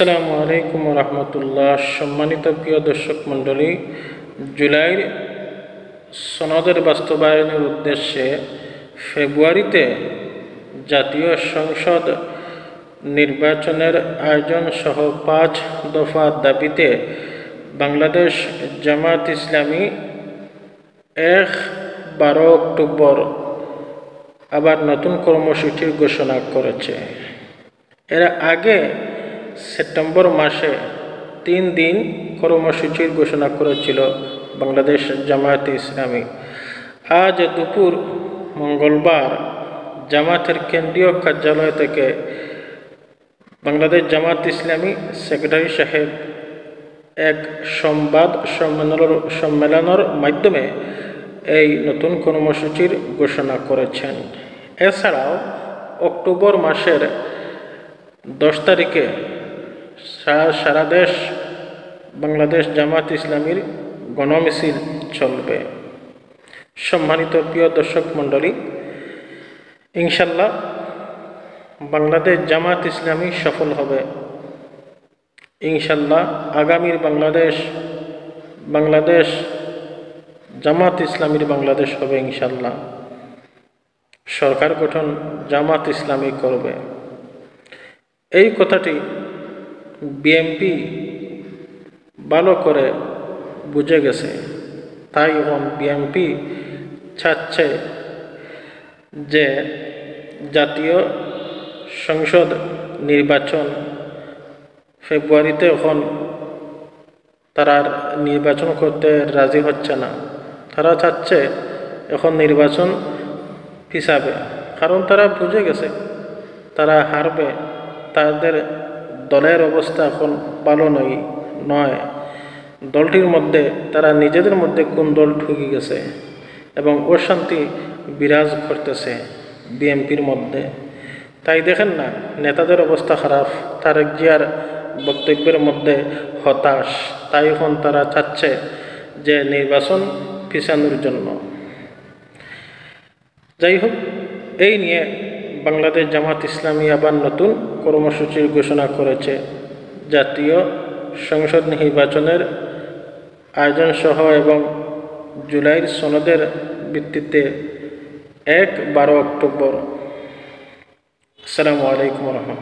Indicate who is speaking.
Speaker 1: আসসালামু আলাইকুম রহমতুল্লাহ। সম্মানিত প্রিয় দর্শক মণ্ডলী, জুলাইয়ের সনদের বাস্তবায়নের উদ্দেশ্যে ফেব্রুয়ারিতে জাতীয় সংসদ নির্বাচনের আয়োজন সহ 5 দফা দাবিতে বাংলাদেশ জামায়াত ইসলামী 12 অক্টোবর আবার নতুন কর্মসূচির ঘোষণা করেছে। এর আগে সেপ্টেম্বর মাসে 3 দিন কর্মসূচির ঘোষণা করেছিল বাংলাদেশ জামায়াত ইসলামী। আজ দুপুর মঙ্গলবার জামায়াতের কেন্দ্রীয় কার্যালয় থেকে বাংলাদেশ জামায়াত ইসলামী সেক্রেটারি সাহেব এক সংবাদ সম্মেলনের মাধ্যমে এই নতুন কর্মসূচির ঘোষণা করেছেন। এছাড়াও অক্টোবর মাসের 10 তারিখে সারা দেশ বাংলাদেশ জামায়াত ইসলামীর গণমিছিল চলবে। সম্মানিত প্রিয় দর্শক মণ্ডলী, ইনশাল্লাহ বাংলাদেশ জামায়াত ইসলামী সফল হবে। ইনশাল্লাহ আগামীর বাংলাদেশ জামায়াত ইসলামীর বাংলাদেশ হবে। ইনশাল্লাহ সরকার গঠন জামায়াত ইসলামী করবে। এই কথাটি বিএনপি ভালো করে বুঝে গেছে, তাই এখন বিএনপি চাচ্ছে যে জাতীয় সংসদ নির্বাচন ফেব্রুয়ারিতে এখন তারা নির্বাচন করতে রাজি হচ্ছে না। তারা চাচ্ছে এখন নির্বাচন পিছাবে, কারণ তারা বুঝে গেছে তারা হারবে। তাদের দলের অবস্থা এখন ভালো নয়। দলটির মধ্যে তারা নিজেদের মধ্যে কোন দল ঢুকে গেছে এবং অশান্তি বিরাজ করতেছে বিএনপির মধ্যে। তাই দেখেন না, নেতাদের অবস্থা খারাপ, তারেক জিয়ার বক্তব্যের মধ্যে হতাশ। তাই এখন তারা চাচ্ছে যে নির্বাচন পিছানোর জন্য। যাই হোক, এই নিয়ে বাংলাদেশ জামায়াত ইসলামী আবার নতুন কর্মসূচির ঘোষণা করেছে। জাতীয় সংসদ নির্বাচনের আয়োজন সহ এবং জুলাইয়ের সনদের ভিত্তিতে 12 অক্টোবর। আসসালামু আলাইকুম রহমতুল্লাহ।